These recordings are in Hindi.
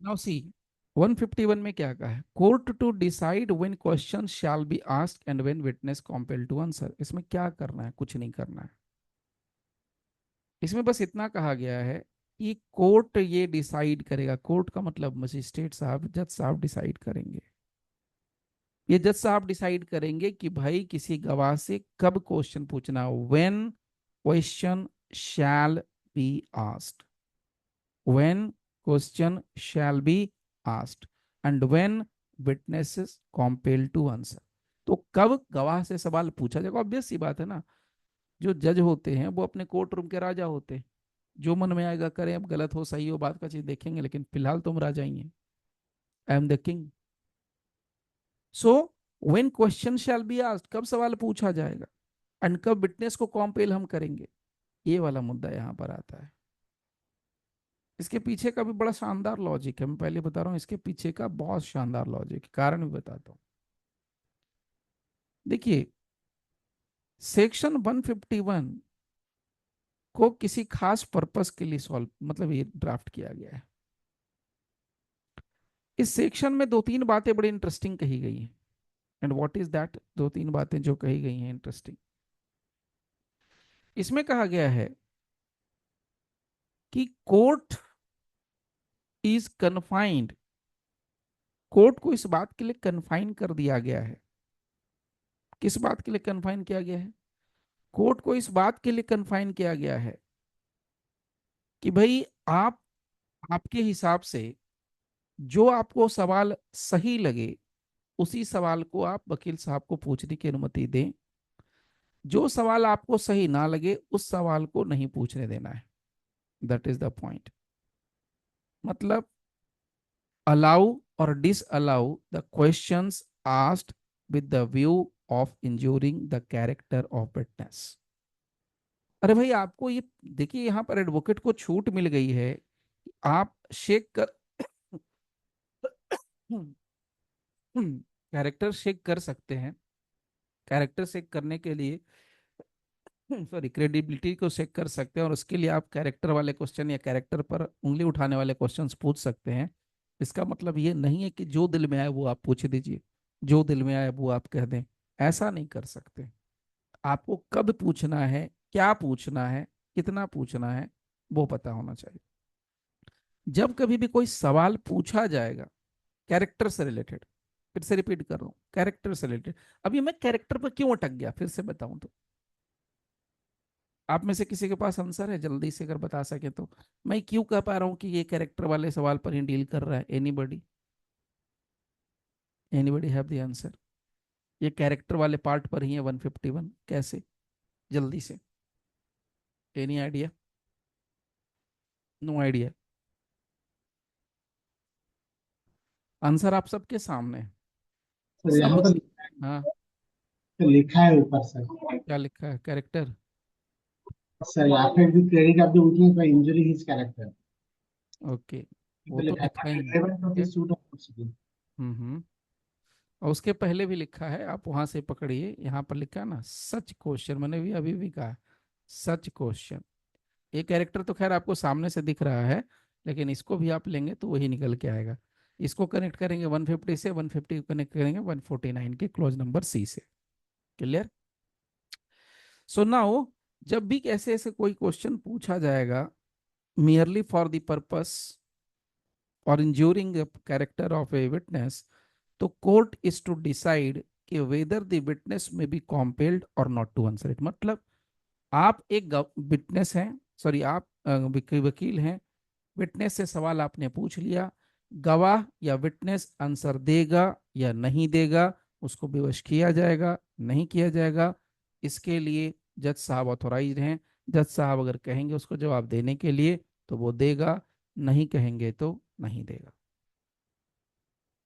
नाउ सी 151 में क्या कहा है, court to decide when question shall be asked and when witness compel to answer. इसमें क्या करना है, कुछ नहीं करना है। इसमें बस इतना कहा गया है कि कोर्ट ये डिसाइड करेगा, कोर्ट का मतलब मजिस्ट्रेट साहब, जज साहब डिसाइड करेंगे। ये जज साहब डिसाइड करेंगे कि भाई किसी गवाह से कब क्वेश्चन पूछना हो, when question shall be asked, when question shall be asked and when witnesses compelled to answer। तो कब गवाह से सवाल पूछा जाएगा, ऑब्वियस सी बात है ना। जो जज होते हैं वो अपने कोर्ट रूम के राजा होते हैं, जो मन में आएगा करें, अब गलत हो सही हो बात का चीज देखेंगे, लेकिन फिलहाल तुम राजा ही हैं, I am the king. So when question shall be asked, कब सवाल पूछा जाएगा, एंड कब विटनेस को कॉम्पेल हम करेंगे, ये वाला मुद्दा यहाँ पर आता है। इसके पीछे का भी बड़ा शानदार लॉजिक है, मैं पहले बता रहा हूँ, इसके पीछे का बहुत शानदार लॉजिक, कारण भी बताता हूँ। देखिए, सेक्शन 151 को किसी खास पर्पस के लिए सॉल्व, मतलब ये ड्राफ्ट किया गया है। इस सेक्शन में दो तीन बातें बड़ी इंटरेस्टिंग कही गई हैं। एंड व्हाट इज दैट, दो तीन बातें जो कही गई हैं इंटरेस्टिंग। इसमें कहा गया है कि कोर्ट इज कन्फाइंड, कोर्ट को इस बात के लिए कन्फाइन कर दिया गया है। किस बात के लिए कन्फाइन किया गया है, कोर्ट को इस बात के लिए कन्फाइन किया गया है कि भाई आप, आपके हिसाब से जो आपको सवाल सही लगे उसी सवाल को आप वकील साहब को पूछने की अनुमति दें, जो सवाल आपको सही ना लगे उस सवाल को नहीं पूछने देना है। That is the point. मतलब अलाउ और disallow the questions asked with the view of injuring the character of witness. अरे भाई आपको ये देखिए, यहाँ पर एडवोकेट को छूट मिल गई है, आप शेक कर कैरेक्टर शेक कर सकते हैं। कैरेक्टर शेक करने के लिए सॉरी क्रेडिबिलिटी को चेक कर सकते हैं, और उसके लिए आप कैरेक्टर वाले क्वेश्चन या कैरेक्टर पर उंगली उठाने वाले क्वेश्चंस पूछ सकते हैं। इसका मतलब ये नहीं है कि जो दिल में आए वो आप पूछ दीजिए, जो दिल में आए वो आप कह दें, ऐसा नहीं कर सकते। आपको कब पूछना है, क्या पूछना है, कितना पूछना है, वो पता होना चाहिए। जब कभी भी कोई सवाल पूछा जाएगा कैरेक्टर से रिलेटेड, फिर से रिपीट कर रहा हूं, कैरेक्टर से रिलेटेड। अभी मैं कैरेक्टर पर क्यों अटक गया फिर से बताऊं तो, आप में से किसी के पास आंसर है जल्दी से अगर बता सके तो। मैं क्यों कह पा रहा हूं कि ये कैरेक्टर वाले सवाल पर ही डील कर रहा है, anybody, anybody have the answer. ये कैरेक्टर वाले पार्ट पर ही है 151, कैसे, जल्दी से, any idea, no idea. Answer आप सबके सामने है, सर सब यहाँ तो हाँ। लिखा है ऊपर सर। क्या लिखा है, character, sir affect the credit of the witness by injuring his character। Okay, वो तो तो लिखा है लिखा ही है, relevant to ठीक the है। suit of proceeding। हम्म। और उसके पहले भी लिखा है, आप वहां से पकड़िए, यहाँ पर लिखा है ना सच क्वेश्चन, मैंने भी अभी भी कहा सच क्वेश्चन। ये कैरेक्टर तो खैर आपको सामने से दिख रहा है, लेकिन इसको भी आप लेंगे तो वही निकल के आएगा। इसको कनेक्ट करेंगे 150 से, 150 को कनेक्ट करेंगे 149 के क्लोज नंबर सी से। क्लियर। सो नाउ जब भी ऐसे ऐसे कोई क्वेश्चन पूछा जाएगा मियरली फॉर द पर्पस और injuring the character of a witness, तो कोर्ट इज टू डिसाइड कि whether the witness may be compelled और नॉट टू आंसर इट। मतलब आप एक विटनेस हैं, सॉरी आप वकील हैं, विटनेस से सवाल आपने पूछ लिया, गवाह या विटनेस आंसर देगा या नहीं देगा, उसको विवश किया जाएगा नहीं किया जाएगा, इसके लिए जज साहब ऑथोराइज्ड हैं। जज साहब अगर कहेंगे उसको जवाब देने के लिए तो वो देगा, नहीं कहेंगे तो नहीं देगा।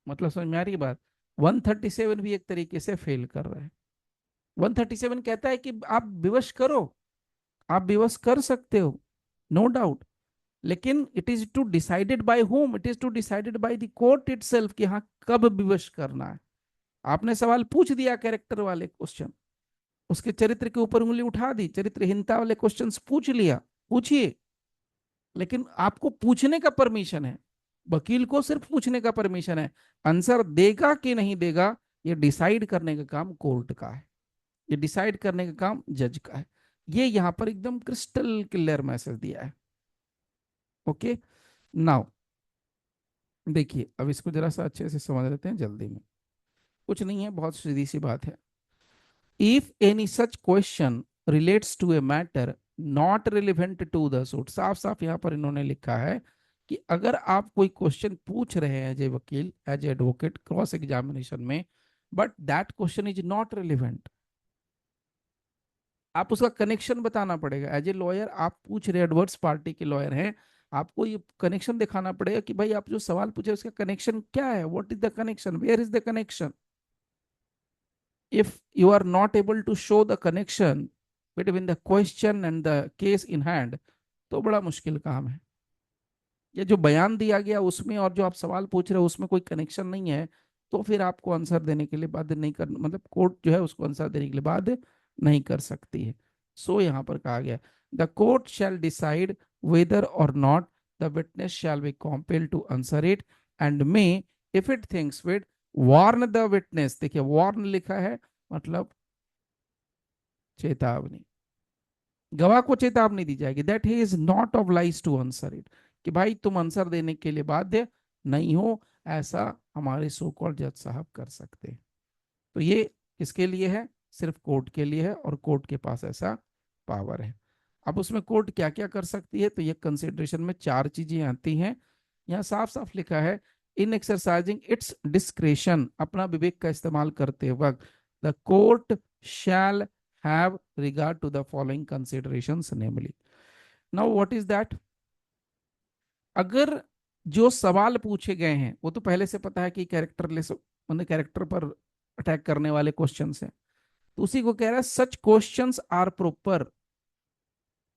मतलब समझ में आ रही बात। 137 भी एक तरीके से फेल कर रहा है। 137 कहता है कि आप विवश करो, आप विवश कर सकते हो, नो डाउट, लेकिन it is to decided by home, it is to decided by the court itself कि हाँ कब विवश करना है। आपने सवाल पूछ दिया कैरेक्टर वाले क्वेश्चन, उसके चरित्र के ऊपर उंगली उठा दी, चरित्रहीनता वाले क्वेश्चंस पूछ लिया, पूछिए, लेकिन आपको पूछने का परमिशन है। वकील को सिर्फ पूछने का परमिशन है, आंसर देगा कि नहीं देगा ये डिसाइड करने का काम कोर्ट का है, ये डिसाइड करने का काम जज का है। ये यहां पर एकदम क्रिस्टल क्लियर मैसेज दिया है। ओके, नाउ देखिए, अब इसको जरा सा अच्छे से समझ लेते हैं जल्दी में। कुछ नहीं है, बहुत सीधी सी बात है। If any such question relates to a matter not relevant to the suit, साफ साफ यहां पर इन्होंने लिखा है कि अगर आप कोई क्वेश्चन पूछ रहे हैं एज ए वकील, एज एडवोकेट क्रॉस एग्जामिनेशन में, but that question is not relevant, आप उसका कनेक्शन बताना पड़ेगा। एज ए लॉयर आप पूछ रहे, एडवर्स पार्टी के लॉयर हैं, आपको ये कनेक्शन दिखाना पड़ेगा कि भाई आप जो सवाल पूछे उसका कनेक्शन क्या है, what is the connection, where is the connection. if you are not able to show the connection between the question and the case in hand, तो बड़ा मुश्किल काम है। ये जो बयान दिया गया उसमें और जो आप सवाल पूछ रहे हो उसमें कोई कनेक्शन नहीं है, तो फिर आपको आंसर देने के लिए बाध्य नहीं कर, मतलब कोर्ट जो है उसको आंसर देने के लिए बाध्य नहीं कर सकती है। सो यहाँ पर कहा गया, the court shall decide whether और not the witness shall be compelled to answer it and may if it thinks fit warn the witness. देखिए वार्न लिखा है, मतलब चेतावनी, गवाह को चेतावनी दी जाएगी that he is not oblige to answer it, कि भाई तुम आंसर देने के लिए बाध्य नहीं हो, ऐसा हमारे सो कॉल्ड जज साहब कर सकते हैं। तो ये किसके लिए है, सिर्फ कोर्ट के लिए है, और कोर्ट के पास ऐसा पावर है। अब उसमें कोर्ट क्या क्या कर सकती है, तो ये कंसिडरेशन में चार चीजें आती हैं। यहाँ साफ साफ लिखा है, इन एक्सरसाइजिंग इट्स डिस्क्रेशन, अपना विवेक का इस्तेमाल करते वक्त the court shell have regard to the following considerations, namely, now what is that, अगर जो सवाल पूछे गए हैं वो तो पहले से पता है कि कैरेक्टरलेस, मतलब कैरेक्टर पर अटैक करने वाले क्वेश्चंस हैं, तो उसी को कह रहा है सच क्वेश्चंस आर प्रॉपर।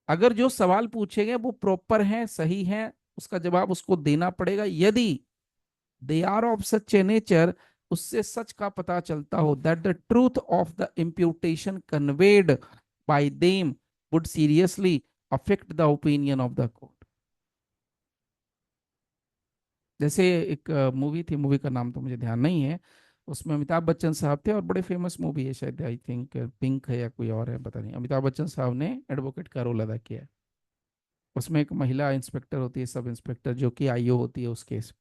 अगर जो सवाल पूछे गए वो प्रॉपर हैं, सही हैं, उसका जवाब उसको देना पड़ेगा। यदि they are of such a nature, उससे सच का पता चलता हो, that the truth of the imputation conveyed by them would seriously affect the opinion of the court. जैसे एक मूवी थी, मूवी का नाम तो मुझे ध्यान नहीं है, उसमें अमिताभ बच्चन साहब थे, और बड़े फेमस मूवी है शायद, आई थिंक पिंक है या कोई और है पता नहीं, अमिताभ बच्चन साहब ने एडवोकेट का रोल अदा किया है। उसमें एक महिला इंस्पेक्टर होती है, सब इंस्पेक्टर, जो कि आईओ होती है उस केस,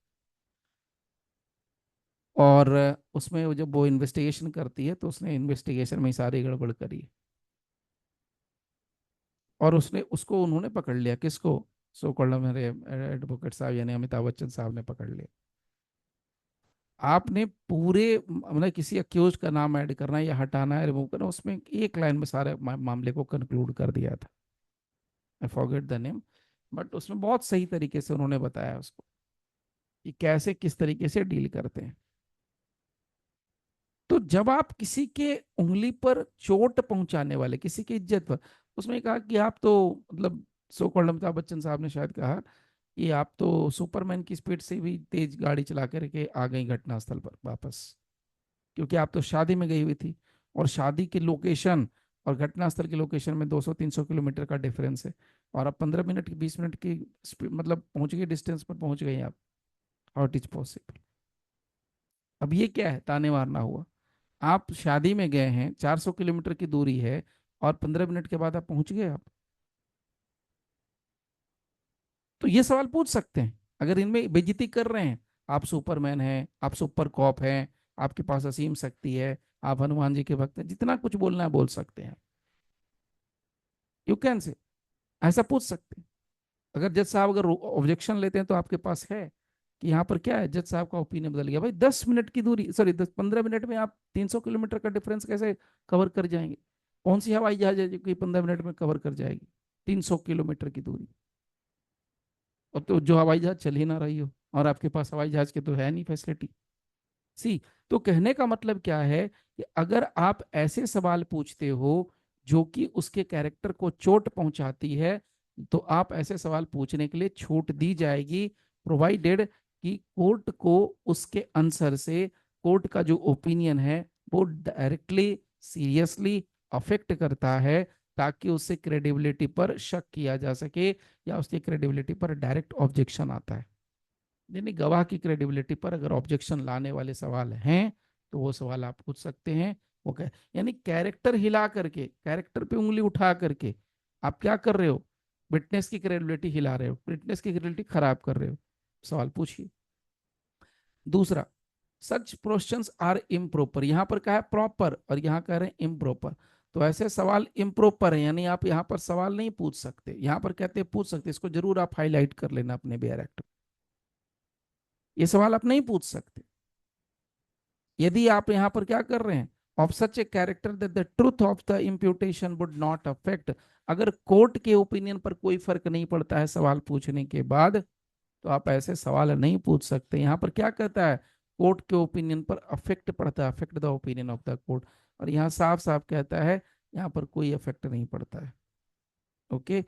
और उसमें वो जब वो इन्वेस्टिगेशन करती है तो उसने इन्वेस्टिगेशन में सारी गड़बड़ करी, और उसने उसको उन्होंने पकड़ लिया, किसको, सो कॉल्ड मेरे एडवोकेट साहब यानी अमिताभ बच्चन साहब ने पकड़ लिया। आपने पूरे मतलब किसी अक्यूज का नाम ऐड करना या हटाना है, रिमूव करना, उसमें एक लाइन में सारे मामले को कंक्लूड कर दिया था। I forget the name, but उसमें बहुत सही तरीके से उन्होंने बताया उसको कि कैसे किस तरीके से डील करते हैं। तो जब आप किसी के उंगली पर चोट पहुंचाने वाले, किसी की इज्जत पर, उसमें कहा कि आप तो मतलब, सो कॉल्ड अमिताभ बच्चन साहब ने शायद कहा कि आप तो सुपरमैन की स्पीड से भी तेज गाड़ी चला करके आ गई घटनास्थल पर वापस, क्योंकि आप तो शादी में गई हुई थी, और शादी की लोकेशन और घटनास्थल की लोकेशन में 200-300 किलोमीटर का डिफरेंस है, और आप 15 मिनट की 20 मिनट की मतलब पहुंच गई, डिस्टेंस पर पहुंच गई आप, हाउ इट इज पॉसिबल। अब ये क्या है, ताने मारना हुआ। आप शादी में गए हैं, 400 किलोमीटर की दूरी है, और 15 मिनट के बाद आप पहुंच गए आप। तो ये सवाल पूछ सकते हैं, अगर इनमें बेइज्जती कर रहे हैं, आप सुपरमैन हैं, आप सुपर कॉप हैं, आपके पास असीम शक्ति है, आप हनुमान जी के भक्त हैं, जितना कुछ बोलना है बोल सकते हैं, यू कैन से, ऐसा पूछ सकते हैं। अगर जज साहब अगर ऑब्जेक्शन लेते हैं तो आपके पास है कि यहाँ पर क्या है, जज साहब का ओपिनियन बदल गया, भाई 10 मिनट की दूरी, सॉरी 10-15 मिनट में आप 300 किलोमीटर का डिफरेंस कैसे कवर कर जाएंगे। कौन सी हवाई जहाज है जो कि 15 मिनट में कवर कर जाएगी 300 किलोमीटर की दूरी, और तो जो हवाई जहाज चल ही ना रही हो, और आपके पास हवाई जहाज के तो है नहीं फैसिलिटी। सी, तो कहने का मतलब क्या है कि अगर आप ऐसे सवाल पूछते हो जो कि उसके कैरेक्टर को चोट पहुंचाती है, तो आप ऐसे सवाल पूछने के लिए छूट दी जाएगी, प्रोवाइडेड कि कोर्ट को उसके आंसर से कोर्ट का जो ओपिनियन है वो डायरेक्टली सीरियसली अफेक्ट करता है, ताकि उससे क्रेडिबिलिटी पर शक किया जा सके, या उसकी क्रेडिबिलिटी पर डायरेक्ट ऑब्जेक्शन आता है। यानी गवाह की क्रेडिबिलिटी पर अगर ऑब्जेक्शन लाने वाले सवाल हैं तो वो सवाल आप पूछ सकते हैं। वो कह यानी कैरेक्टर हिला करके, कैरेक्टर पे उंगली उठा करके आप क्या कर रहे हो, विटनेस की क्रेडिबिलिटी हिला रहे हो, विटनेस की क्रेडिबिलिटी खराब कर रहे हो, सवाल पूछिए। दूसरा, सच क्वेश्चंस आर इम्प्रोपर, यहां पर कहा है प्रॉपर और यहां कह रहे हैं इम्प्रोपर। तो ऐसे सवाल इम्प्रोपर है, यानी आप यहां पर सवाल नहीं पूछ सकते। यहां पर कहते हैं पूछ सकते, इसको जरूर आप हाईलाइट कर लेना अपने बेयर एक्ट। ये सवाल आप नहीं पूछ सकते यदि आप यहां पर क्या कर रहे हैं, of such a character that the truth of the imputation would not affect. अगर कोर्ट के ओपिनियन पर कोई फर्क नहीं पड़ता है सवाल पूछने के बाद, तो आप ऐसे सवाल नहीं पूछ सकते। यहां पर क्या कहता है, कोर्ट के ओपिनियन पर अफेक्ट पड़ता है, affect the opinion of the court. और यहाँ साफ साफ कहता है यहाँ पर कोई अफेक्ट नहीं पड़ता है। Okay,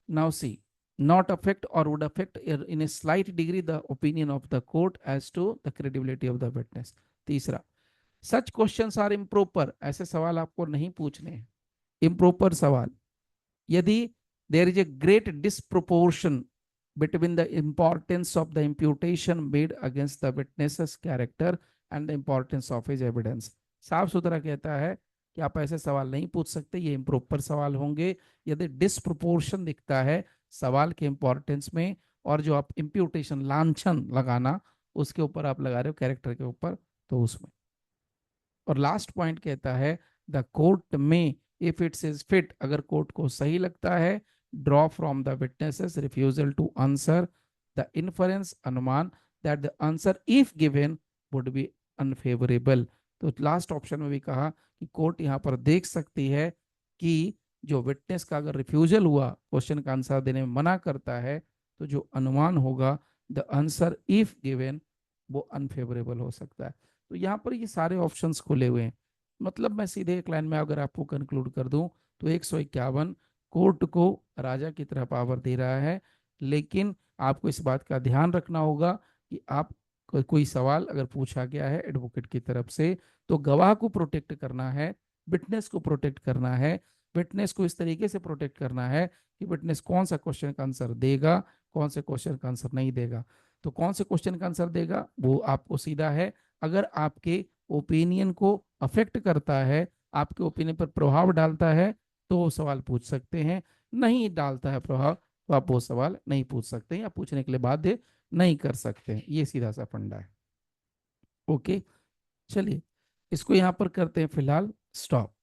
now see, not affect or would affect in a slight degree the opinion of the court as to the credibility of the witness। तीसरा, सच क्वेश्चंस आर इम्प्रोपर, ऐसे सवाल आपको नहीं पूछने हैं। इम्प्रोपर सवाल, यदि there is a great disproportion between the importance of the imputation made against the witness's character and the importance of his evidence। साफ सुथरा कहता है कि आप ऐसे सवाल नहीं पूछ सकते, ये इम्प्रोपर सवाल होंगे यदि डिसप्रोपोर्शन दिखता है सवाल के इंपॉर्टेंस में, और जो आप इम्प्यूटेशन लांछन लगाना उसके ऊपर आप लगा रहे हो, कैरेक्टर के ऊपर, तो उसमें। और लास्ट पॉइंट कहता है द कोर्ट में इफ इट्स इज फिट, अगर कोर्ट को सही लगता है, draw from the witnesses refusal to answer the inference, अनुमान, that the answer if given would be unfavourable. तो लास्ट ऑप्शन में भी कहा कि कोर्ट यहाँ पर देख सकती है कि जो विटनेस का अगर रिफ्यूजल हुआ, क्वेश्चन का आंसर देने में मना करता है, तो जो अनुमान होगा द आंसर इफ गिवन वो अनफेवरेबल हो सकता है। तो यहाँ पर ये सारे ऑप्शंस खुले हुए हैं। मतलब मैं सीधे एक लाइन में अगर आपको कंक्लूड कर दूं तो 151 कोर्ट को राजा की तरह पावर दे रहा है, लेकिन आपको इस बात का ध्यान रखना होगा कि आप कोई सवाल अगर पूछा गया है एडवोकेट की तरफ से, तो गवाह को प्रोटेक्ट करना है, विटनेस को प्रोटेक्ट करना है। विटनेस को इस तरीके से प्रोटेक्ट करना है कि विटनेस कौन सा क्वेश्चन का आंसर देगा, कौन से क्वेश्चन का आंसर नहीं देगा। तो कौन से क्वेश्चन का आंसर देगा वो आपको सीधा है, अगर आपके ओपिनियन को अफेक्ट करता है, आपके ओपिनियन पर प्रभाव डालता है, तो वो सवाल पूछ सकते हैं। नहीं डालता है प्रभाव तो आप वो सवाल नहीं पूछ सकते या पूछने के लिए बाध्य नहीं कर सकते हैं। ये सीधा सा फंडा है। ओके, चलिए इसको यहां पर करते हैं फिलहाल स्टॉप।